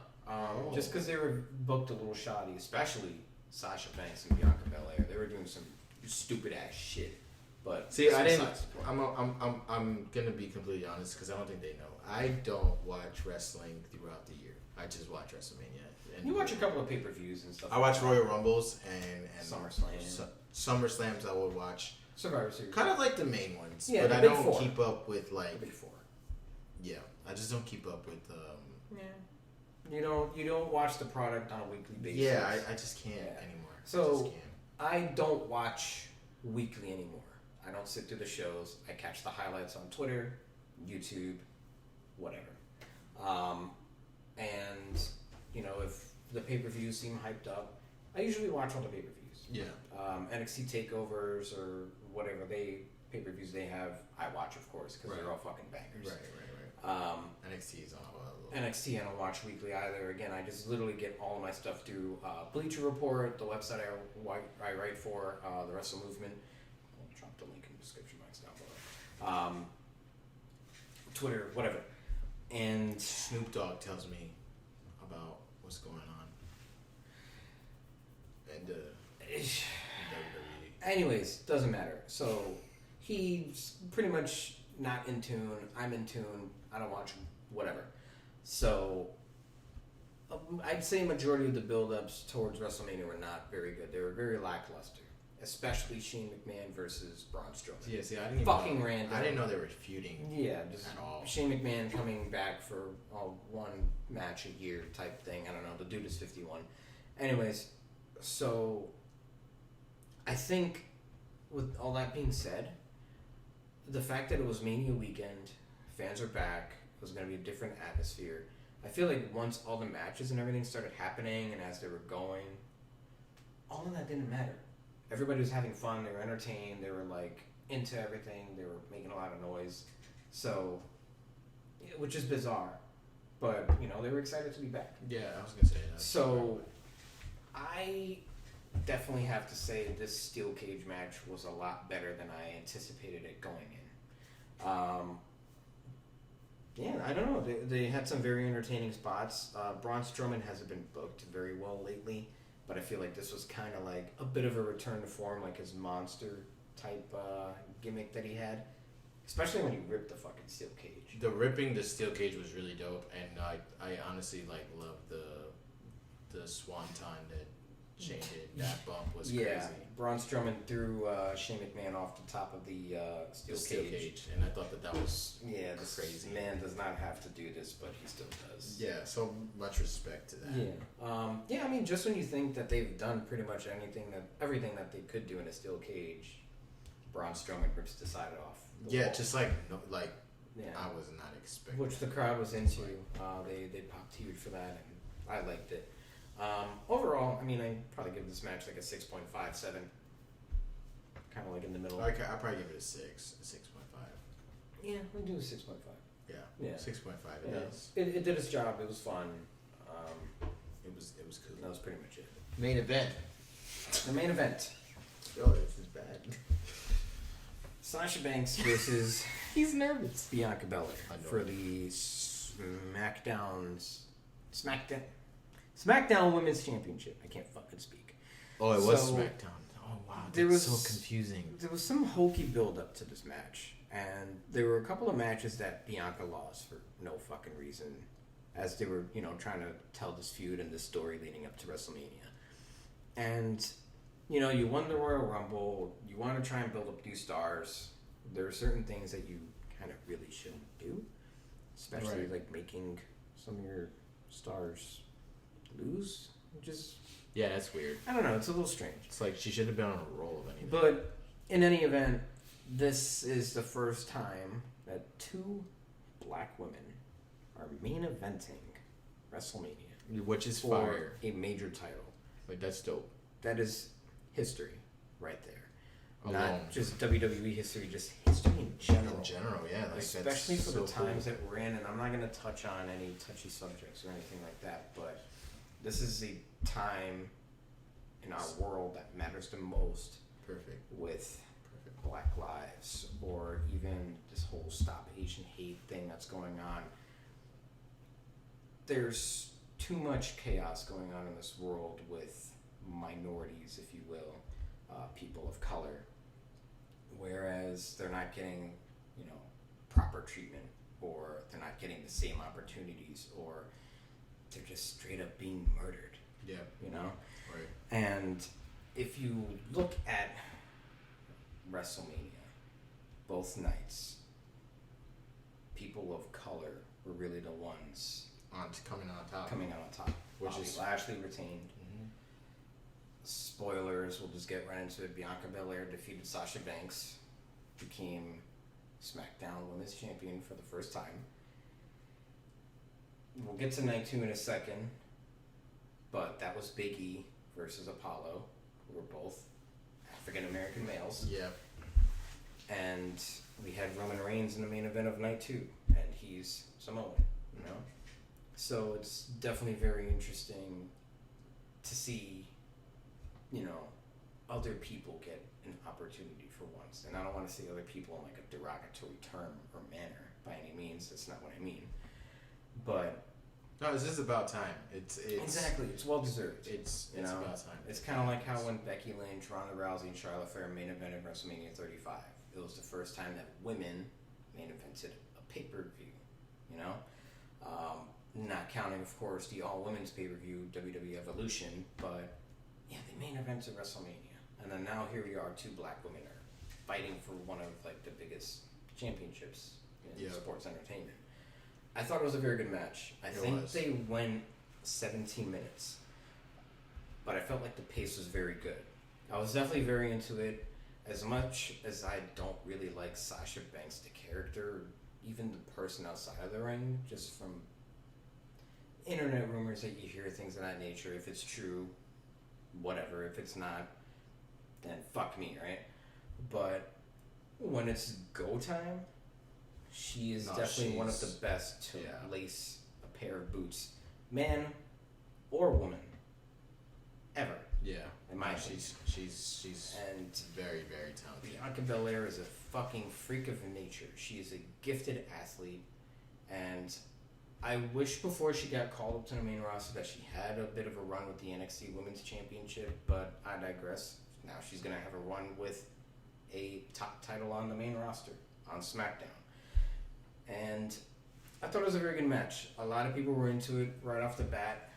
Just because they were booked a little shoddy, especially Sasha Banks and Bianca Belair. They were doing some stupid ass shit. But See, I that's didn't. besides the point. I'm gonna be completely honest because I don't think they know. I don't watch wrestling throughout the year. I just watch WrestleMania. And You watch a couple of pay-per-views and stuff. I watch Royal Rumbles and SummerSlam. SummerSlams. I would watch Survivor Series. kind of like the main ones, Yeah, but the I big don't four. keep up with like. The big four. Yeah, I just don't keep up with. Yeah. You don't watch the product on a weekly basis. Yeah, I just can't Yeah. anymore. So- I just can't. I don't watch weekly anymore. I don't sit through the shows. I catch the highlights on Twitter, YouTube, whatever. And if the pay-per-views seem hyped up, I usually watch all the pay-per-views. Yeah. NXT takeovers or whatever pay-per-views they have, I watch, of course, because they're all fucking bangers. Right. NXT is on a little. NXT I don't watch weekly either. Again, I just literally get all of my stuff through Bleacher Report, the website I write for, the Wrestle Movement. I'll drop the link in the description box down below. Twitter, whatever. And Snoop Dogg tells me about what's going on. And WWE. anyways, doesn't matter. So he's pretty much not in tune. I'm in tune. I don't watch whatever. So I'd say majority of the build-ups towards WrestleMania were not very good. They were very lackluster, especially Shane McMahon versus Braun Strowman. Yeah, see, I didn't even Fucking know, random. I didn't know they were feuding. Yeah, just At all. Shane McMahon coming back for one match a year type thing. I don't know. The dude is 51. Anyways, so I think with all that being said, the fact that it was Mania weekend, fans are back, it was going to be a different atmosphere. I feel like once all the matches and everything started happening and as they were going, all of that didn't matter. Everybody was having fun, they were entertained, they were like into everything, they were making a lot of noise. So, which is bizarre. But, they were excited to be back. Yeah, I was going to say that. So, I definitely have to say this steel cage match was a lot better than I anticipated it going in. Yeah, I don't know. They had some very entertaining spots. Braun Strowman hasn't been booked very well lately, but I feel like this was kind of like a bit of a return to form, like his monster type gimmick that he had, especially when he ripped the fucking steel cage. The ripping the steel cage was really dope, and I honestly love the swanton that Shane did. That bump was Yeah, crazy. Braun Strowman threw Shane McMahon off the top of the steel cage. And I thought that was Yeah, this crazy. man does not have to do this, but he still does. Yeah, so much respect to that. Yeah. I mean, just when you think that they've done pretty much everything that they could do in a steel cage, Braun Strowman rips the side off. Yeah, wall. just Yeah. I was not expecting. Which the crowd was into. They popped huge for that, and I liked it. Overall, I mean, I'd probably give this match like a 6.57. Kind of like in the middle. I'd probably give it a 6.5. Yeah, we'll do a 6.5. Yeah, 6.5. Yeah. It is. It did its job. It was fun. It was cool. That was pretty much it. Main event. The main event. Yo, this is bad. Sasha Banks versus He's nervous. Bianca Belair I know. for the SmackDown Women's Championship. I can't fucking speak. Oh, it was So, SmackDown. Oh wow, there that's was- so confusing. There was some hokey build up to this match, and there were a couple of matches that Bianca lost for no fucking reason, as they were, trying to tell this feud and this story leading up to WrestleMania. And, you won the Royal Rumble, you want to try and build up new stars. There are certain things that you kind of really shouldn't do, especially Right. like making some of your stars lose, which is, Yeah, that's weird. I don't know, it's a little strange. It's like she should have been on a roll of anything. But in any event, this is the first time that two black women are main eventing WrestleMania Which is for fire. a major title. Like that's dope. That is history right there. Alone. Not just WWE history, just history in general. In general, yeah. Like, Especially that's for so the times cool. that we're in, and I'm not going to touch on any touchy subjects or anything like that, but this is a time in our world that matters the most Perfect. with Black Lives or even this whole Stop Asian Hate thing that's going on. There's too much chaos going on in this world with minorities, if you will, people of color, whereas they're not getting, proper treatment, or they're not getting the same opportunities, or they're just straight up being murdered. Yeah. Right. And if you look at WrestleMania, both nights, people of color were really the ones coming out on top. Which is Lashley retained. Mm-hmm. Spoilers, we'll just get right into it. Bianca Belair defeated Sasha Banks, became SmackDown Women's Champion for the first time. We'll get to night 2 in a second, but that was Big E versus Apollo, who were both African American males. Yeah. And we had Roman Reigns in the main event of night 2, and he's Samoan, So it's definitely very interesting to see, other people get an opportunity for once. And I don't want to say other people in like a derogatory term or manner by any means. That's not what I mean. But no, it's just about time. It's exactly. It's well deserved. It's about time. It's kind of like how when Becky Lynch, Ronda Rousey, and Charlotte Flair main evented WrestleMania 35. It was the first time that women main evented a pay-per-view. Not counting, of course, the all-women's pay-per-view WWE Evolution, but yeah, they main evented WrestleMania. And then now here we are, 2 black women are fighting for one of like the biggest championships in sports entertainment. I thought it was a very good match. I think they went 17 minutes, but I felt like the pace was very good. I was definitely very into it. As much as I don't really like Sasha Banks, the character, even the person outside of the ring, just from internet rumors that you hear, things of that nature. If it's true, whatever. If it's not, then fuck me, right? But when it's go time, she is definitely one of the best to lace a pair of boots, man or woman, ever. Yeah, in my opinion. She's and very, very talented. Bianca Belair is a fucking freak of nature. She is a gifted athlete, and I wish before she got called up to the main roster that she had a bit of a run with the NXT Women's Championship, but I digress. Now she's going to have a run with a top title on the main roster on SmackDown. And I thought it was a very good match. A lot of people were into it right off the bat.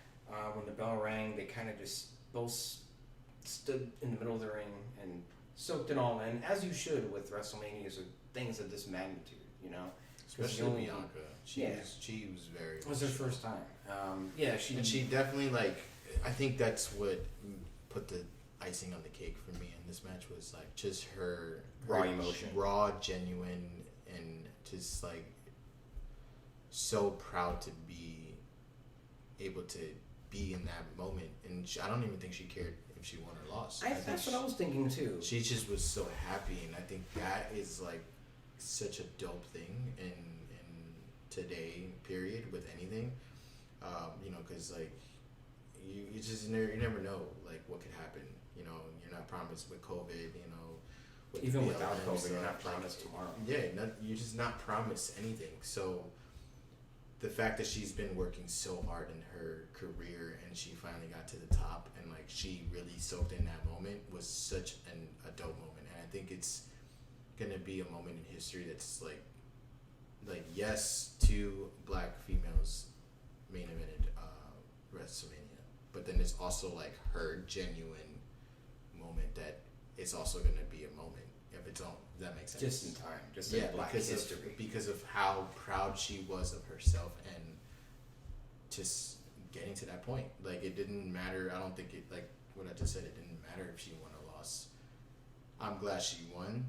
When the bell rang, they kind of just both stood in the middle of the ring and soaked it all in, as you should with WrestleManias or things of this magnitude, Especially Bianca. She was very. It was her first time. She definitely I think that's what put the icing on the cake for me in this match was like just her raw emotion, raw, genuine, and just like so proud to be able to be in that moment. And I don't even think she cared if she won or lost. That's what I was thinking too. She just was so happy, and I think that is like such a dope thing in today period with anything, because like you just you never know like what could happen. You're not promised with COVID. Even without COVID, you're not promised tomorrow. Yeah, you're just not promised anything. So the fact that she's been working so hard in her career and she finally got to the top and like she really soaked in that moment was such a dope moment. And I think it's gonna be a moment in history that's like yes, 2 black females main evented WrestleMania, but then it's also like her genuine moment that it's also gonna be a moment of its own. Does that make sense? Just in time, just in black history. Because of how proud she was of herself and just getting to that point. Like it didn't matter. I don't think it like what I just said. It didn't matter if she won or lost. I'm glad she won.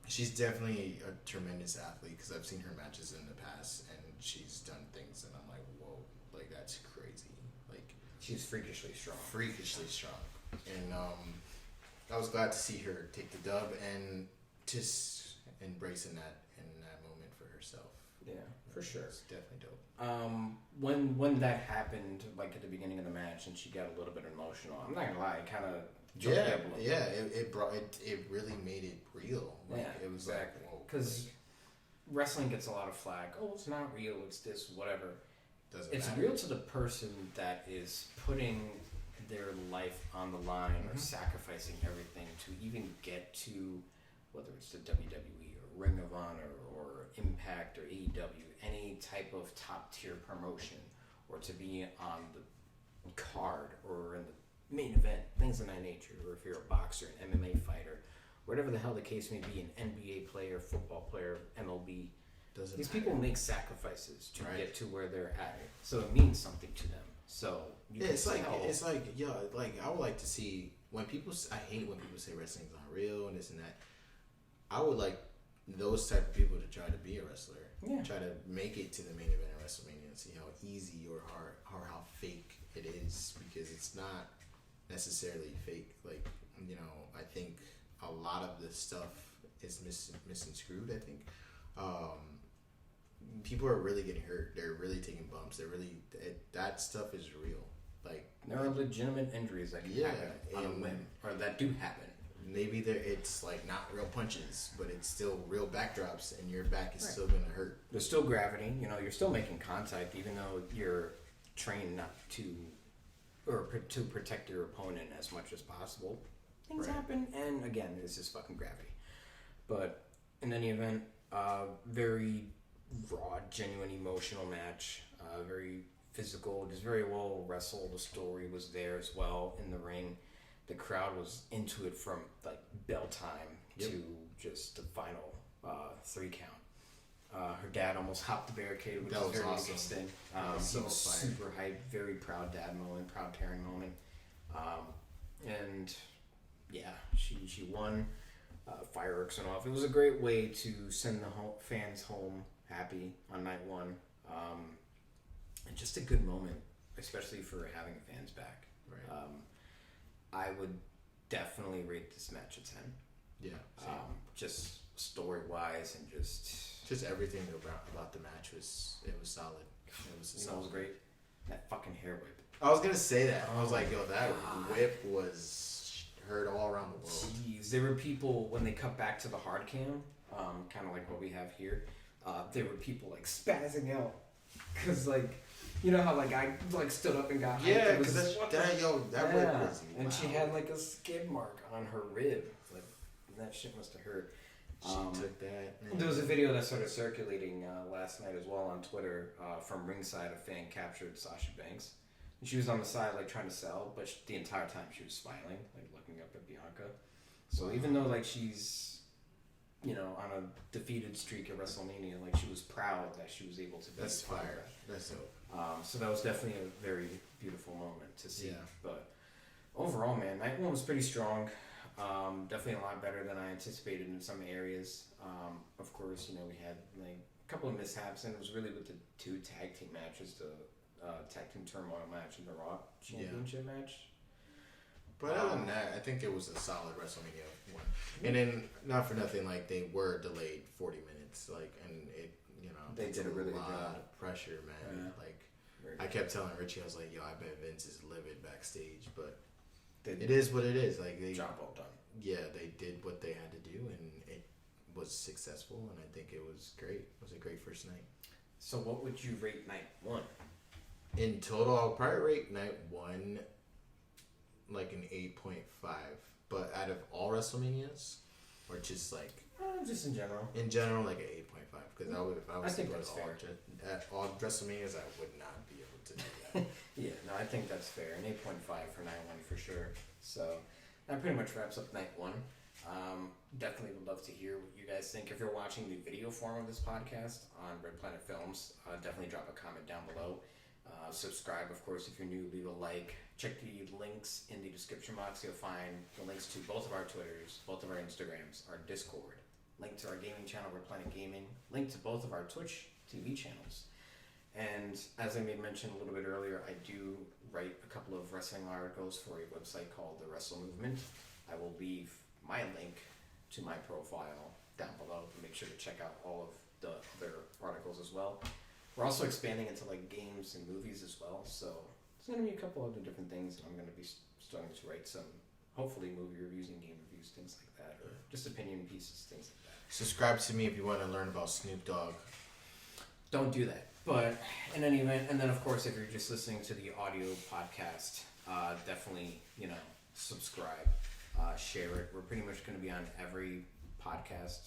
She's definitely a tremendous athlete because I've seen her matches in the past and she's done things and I'm like, whoa, like that's crazy. Like she's freakishly strong. And I was glad to see her take the dub and just embracing that moment for herself. Yeah, for sure. It's definitely dope. When that happened, like at the beginning of the match, and she got a little bit emotional, I'm not gonna lie, it kind of It brought it really made it real. Like, yeah, it was exactly. like, Because wrestling gets a lot of flack. Oh, it's not real. It's this, whatever. It's matter. real to the person that is putting their life on the line or sacrificing everything to even get to, whether it's the WWE or Ring of Honor or Impact or AEW, any type of top tier promotion, or to be on the card or in the main event, things of that nature, or if you're a boxer, an MMA fighter, whatever the hell the case may be, an NBA player, football player, MLB. These people make sacrifices to get to where they're at, so it means something to them. So it's like I would like to see when people. I hate when people say wrestling's not real and this and that. I would like those type of people to try to be a wrestler. Yeah. Try to make it to the main event of WrestleMania and see how easy or hard or how fake it is, because it's not necessarily fake. Like, I think a lot of the stuff is misconstrued. I think. People are really getting hurt. They're really taking bumps. That stuff is real. Like, there are legitimate injuries that can happen on a whim, or that do happen. Maybe it's like not real punches, but it's still real backdrops, and your back is still gonna hurt. There's still gravity. You're still making contact, even though you're trained not to, or to protect your opponent as much as possible. Things happen, and again, it's just fucking gravity. But in any event, very raw, genuine, emotional match. Very physical, just very well wrestled. The story was there as well in the ring. The crowd was into it from like bell time to just the final 3 count. Her dad almost hopped the barricade, which was very interesting. So he was super hyped, very proud dad moment, proud parent moment. And yeah, she won. Fireworks went off. It was a great way to send the fans home happy on night 1. And just a good moment, especially for having fans back. Right. I would definitely rate this match a 10. Yeah. Just story wise and just everything about the match was solid. It was great. That fucking hair whip. I was gonna say that. I was like, yo, that whip was heard all around the world. Jeez, there were people when they cut back to the hard cam, kind of like what we have here. There were people like spazzing out because like. You know how like I like stood up and got hyped? Because that rib was and she had like a skid mark on her rib. Like that shit must have hurt. She took that. There was a video that started circulating last night as well on Twitter from ringside. A fan captured Sasha Banks. And she was on the side like trying to sell, but the entire time she was smiling, like looking up at Bianca. So even though like she's on a defeated streak at WrestleMania, like she was proud that she was able to be That's fire. That's dope. So that was definitely a very beautiful moment to see. Yeah. But overall, man, night 1 was pretty strong. Definitely a lot better than I anticipated in some areas. Of course, we had like a couple of mishaps, and it was really with the 2 tag team matches, the tag team turmoil match and the Raw Championship match. But other than that, I think it was a solid WrestleMania 1. And then, not for nothing, like they were delayed 40 minutes, like, and it, they did a really good job. A lot of pressure, man. Yeah. Like, I kept telling Richie, I was like, yo, I bet Vince is livid backstage, but it is what it is. Like, they job well done. Yeah, they did what they had to do, and it was successful, and I think it was great. It was a great first night. So, what would you rate night 1? In total, I'll probably rate night 1 like an 8.5. But out of all WrestleManias, or just like just in general. In general, like an 8.5. Because if I was to go that's fair. At all WrestleManias, I would not be able to do that. Yeah, no, I think that's fair. An 8.5 for night 1 for sure. So that pretty much wraps up night 1. Definitely would love to hear what you guys think. If you're watching the video form of this podcast on Red Planet Films, definitely drop a comment down below. Subscribe, of course, if you're new. Leave a like. Check the links in the description box. You'll find the links to both of our Twitters, both of our Instagrams, our Discord, link to our gaming channel, Red Planet Gaming, link to both of our Twitch TV channels. And as I made mention a little bit earlier, I do write a couple of wrestling articles for a website called The Wrestle Movement. I will leave my link to my profile down below. Make sure to check out all of the other articles as well. We're also expanding into like games and movies as well, so there's going to be a couple other different things, and I'm going to be starting to write some hopefully movie reviews and game reviews, things like that, or just opinion pieces, things like that. Subscribe to me if you want to learn about Snoop Dogg. Don't do that. But in any event, and then of course, if you're just listening to the audio podcast, definitely, subscribe, share it. We're pretty much going to be on every podcast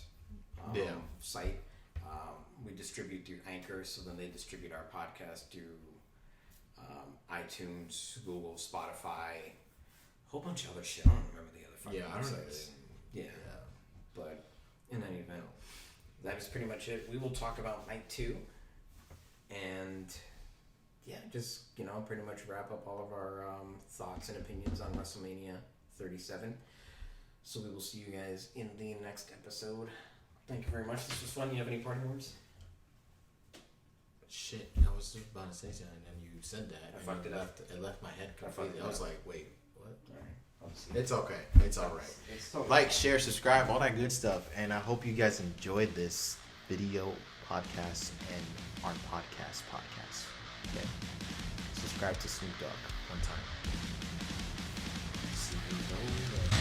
site. We distribute through Anchor, so then they distribute our podcast through iTunes, Google, Spotify, a whole bunch of other shit. I don't remember the other fucking websites. Yeah. But in any event, that is pretty much it. We will talk about night 2. And just pretty much wrap up all of our thoughts and opinions on WrestleMania 37. So we will see you guys in the next episode. Thank you very much. This was fun. You have any parting words? Shit, I was just about to say something, and then you said that. I fucked it up. It left my head completely. I was like, wait, what? All right. It's okay. It's all right. It's totally Like, share, subscribe, all that good stuff. And I hope you guys enjoyed this video, podcast, and our podcast. Okay. Subscribe to Snoop Dogg one time. See you later.